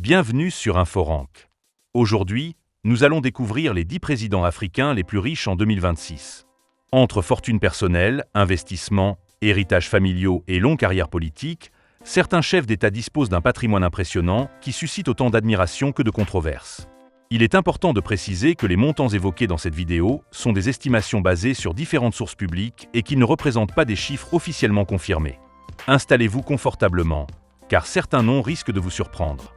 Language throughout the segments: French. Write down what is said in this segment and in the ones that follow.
Bienvenue sur InfoRank. Aujourd'hui, nous allons découvrir les 10 présidents africains les plus riches en 2026. Entre fortune personnelle, investissements, héritages familiaux et longue carrière politique, certains chefs d'État disposent d'un patrimoine impressionnant qui suscite autant d'admiration que de controverses. Il est important de préciser que les montants évoqués dans cette vidéo sont des estimations basées sur différentes sources publiques et qui ne représentent pas des chiffres officiellement confirmés. Installez-vous confortablement, car certains noms risquent de vous surprendre.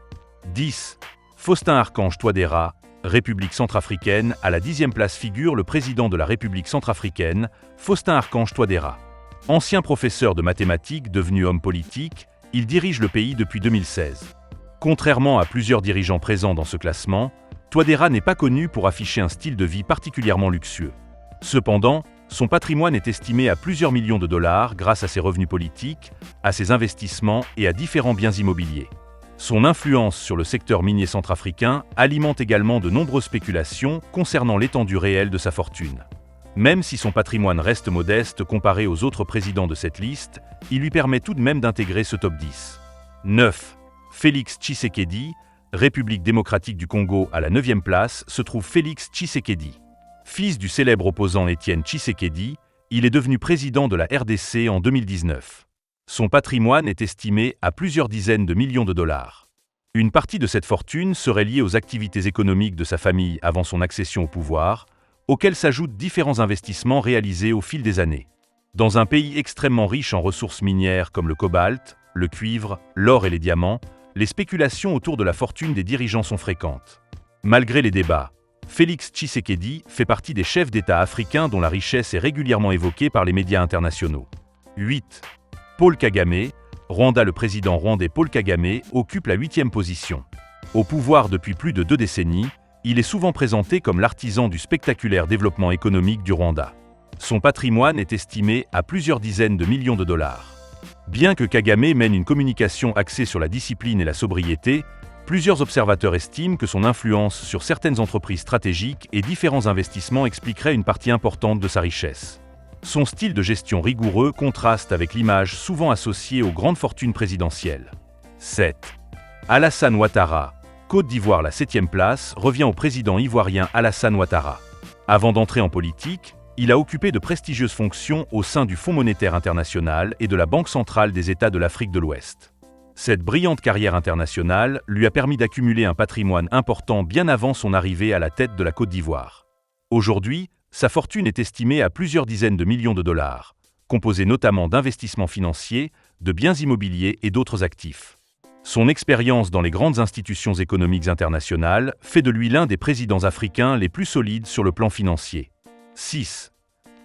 10. Faustin Archange Touadéra, République centrafricaine. À la 10e place figure le président de la République centrafricaine, Faustin Archange Touadéra. Ancien professeur de mathématiques devenu homme politique, il dirige le pays depuis 2016. Contrairement à plusieurs dirigeants présents dans ce classement, Touadéra n'est pas connu pour afficher un style de vie particulièrement luxueux. Cependant, son patrimoine est estimé à plusieurs millions de dollars grâce à ses revenus politiques, à ses investissements et à différents biens immobiliers. Son influence sur le secteur minier centrafricain alimente également de nombreuses spéculations concernant l'étendue réelle de sa fortune. Même si son patrimoine reste modeste comparé aux autres présidents de cette liste, il lui permet tout de même d'intégrer ce top 10. 9. Félix Tshisekedi, République démocratique du Congo. À la 9e place se trouve Félix Tshisekedi. Fils du célèbre opposant Étienne Tshisekedi, il est devenu président de la RDC en 2019. Son patrimoine est estimé à plusieurs dizaines de millions de dollars. Une partie de cette fortune serait liée aux activités économiques de sa famille avant son accession au pouvoir, auxquels s'ajoutent différents investissements réalisés au fil des années. Dans un pays extrêmement riche en ressources minières comme le cobalt, le cuivre, l'or et les diamants, les spéculations autour de la fortune des dirigeants sont fréquentes. Malgré les débats, Félix Tshisekedi fait partie des chefs d'État africains dont la richesse est régulièrement évoquée par les médias internationaux. 8. Paul Kagame, Rwanda. Le président rwandais Paul Kagame occupe la 8e position. Au pouvoir depuis plus de 2 décennies, il est souvent présenté comme l'artisan du spectaculaire développement économique du Rwanda. Son patrimoine est estimé à plusieurs dizaines de millions de dollars. Bien que Kagame mène une communication axée sur la discipline et la sobriété, plusieurs observateurs estiment que son influence sur certaines entreprises stratégiques et différents investissements expliquerait une partie importante de sa richesse. Son style de gestion rigoureux contraste avec l'image souvent associée aux grandes fortunes présidentielles. 7. Alassane Ouattara, Côte d'Ivoire. La 7e place revient au président ivoirien Alassane Ouattara. Avant d'entrer en politique, il a occupé de prestigieuses fonctions au sein du Fonds monétaire international et de la Banque centrale des États de l'Afrique de l'Ouest. Cette brillante carrière internationale lui a permis d'accumuler un patrimoine important bien avant son arrivée à la tête de la Côte d'Ivoire. Aujourd'hui, sa fortune est estimée à plusieurs dizaines de millions de dollars, composée notamment d'investissements financiers, de biens immobiliers et d'autres actifs. Son expérience dans les grandes institutions économiques internationales fait de lui l'un des présidents africains les plus solides sur le plan financier. 6.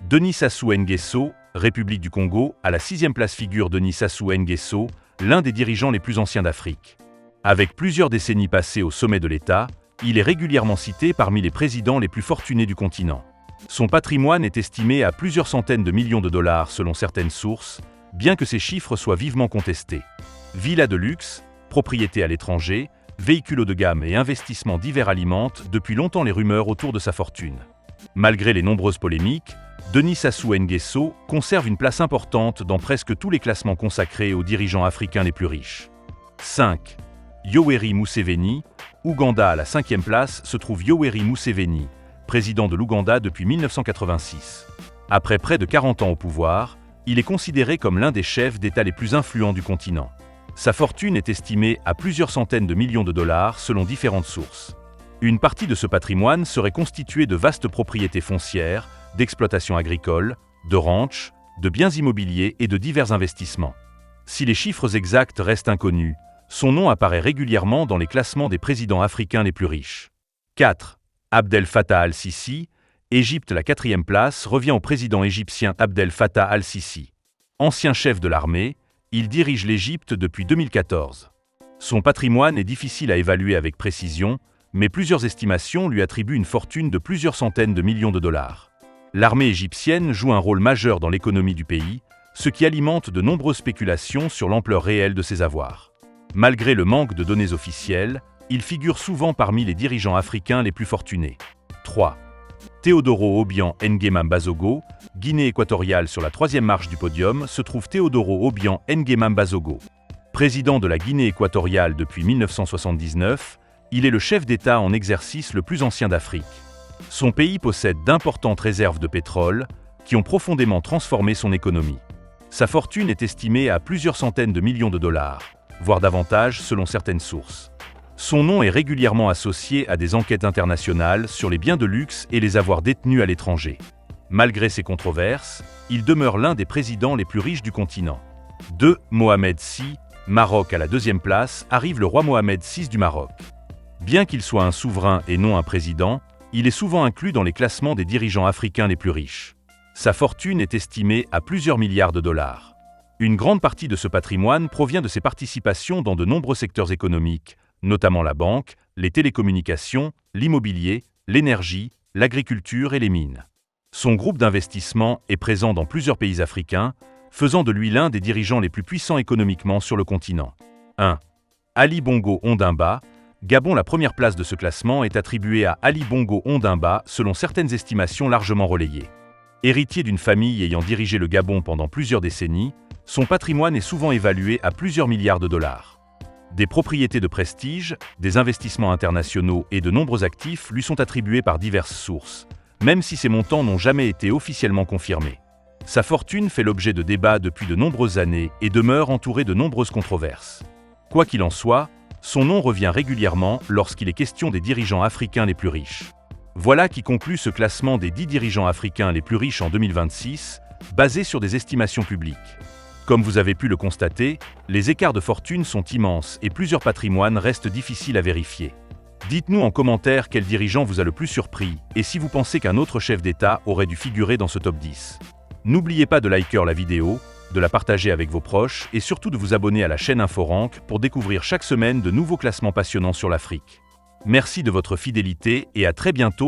Denis Sassou Nguesso, République du Congo. À la 6e place figure Denis Sassou Nguesso, l'un des dirigeants les plus anciens d'Afrique. Avec plusieurs décennies passées au sommet de l'État, il est régulièrement cité parmi les présidents les plus fortunés du continent. Son patrimoine est estimé à plusieurs centaines de millions de dollars selon certaines sources, bien que ces chiffres soient vivement contestés. Villas de luxe, propriétés à l'étranger, véhicules haut de gamme et investissements divers alimentent depuis longtemps les rumeurs autour de sa fortune. Malgré les nombreuses polémiques, Denis Sassou Nguesso conserve une place importante dans presque tous les classements consacrés aux dirigeants africains les plus riches. 5. Yoweri Museveni, Ouganda. À la 5e place se trouve Yoweri Museveni, président de l'Ouganda depuis 1986. Après près de 40 ans au pouvoir, il est considéré comme l'un des chefs d'État les plus influents du continent. Sa fortune est estimée à plusieurs centaines de millions de dollars selon différentes sources. Une partie de ce patrimoine serait constituée de vastes propriétés foncières, d'exploitations agricoles, de ranchs, de biens immobiliers et de divers investissements. Si les chiffres exacts restent inconnus, son nom apparaît régulièrement dans les classements des présidents africains les plus riches. 4. Abdel Fattah al-Sisi, Égypte. La 4e place revient au président égyptien Abdel Fattah al-Sisi. Ancien chef de l'armée, il dirige l'Égypte depuis 2014. Son patrimoine est difficile à évaluer avec précision, mais plusieurs estimations lui attribuent une fortune de plusieurs centaines de millions de dollars. L'armée égyptienne joue un rôle majeur dans l'économie du pays, ce qui alimente de nombreuses spéculations sur l'ampleur réelle de ses avoirs. Malgré le manque de données officielles, il figure souvent parmi les dirigeants africains les plus fortunés. 3. Teodoro Obiang Nguema Mbasogo, Guinée équatoriale. Sur la 3e marche du podium se trouve Teodoro Obiang Nguema Mbasogo. Président de la Guinée équatoriale depuis 1979, il est le chef d'État en exercice le plus ancien d'Afrique. Son pays possède d'importantes réserves de pétrole qui ont profondément transformé son économie. Sa fortune est estimée à plusieurs centaines de millions de dollars, voire davantage selon certaines sources. Son nom est régulièrement associé à des enquêtes internationales sur les biens de luxe et les avoirs détenus à l'étranger. Malgré ces controverses, il demeure l'un des présidents les plus riches du continent. De Mohamed VI, Maroc à la deuxième place, arrive le roi Mohamed VI du Maroc. Bien qu'il soit un souverain et non un président, il est souvent inclus dans les classements des dirigeants africains les plus riches. Sa fortune est estimée à plusieurs milliards de dollars. Une grande partie de ce patrimoine provient de ses participations dans de nombreux secteurs économiques, notamment la banque, les télécommunications, l'immobilier, l'énergie, l'agriculture et les mines. Son groupe d'investissement est présent dans plusieurs pays africains, faisant de lui l'un des dirigeants les plus puissants économiquement sur le continent. 1. Ali Bongo Ondimba. Gabon. La première place de ce classement est attribuée à Ali Bongo Ondimba selon certaines estimations largement relayées. Héritier d'une famille ayant dirigé le Gabon pendant plusieurs décennies, son patrimoine est souvent évalué à plusieurs milliards de dollars. Des propriétés de prestige, des investissements internationaux et de nombreux actifs lui sont attribués par diverses sources, même si ces montants n'ont jamais été officiellement confirmés. Sa fortune fait l'objet de débats depuis de nombreuses années et demeure entourée de nombreuses controverses. Quoi qu'il en soit, son nom revient régulièrement lorsqu'il est question des dirigeants africains les plus riches. Voilà qui conclut ce classement des 10 dirigeants africains les plus riches en 2026, basé sur des estimations publiques. Comme vous avez pu le constater, les écarts de fortune sont immenses et plusieurs patrimoines restent difficiles à vérifier. Dites-nous en commentaire quel dirigeant vous a le plus surpris et si vous pensez qu'un autre chef d'État aurait dû figurer dans ce top 10. N'oubliez pas de liker la vidéo, de la partager avec vos proches et surtout de vous abonner à la chaîne InfoRank pour découvrir chaque semaine de nouveaux classements passionnants sur l'Afrique. Merci de votre fidélité et à très bientôt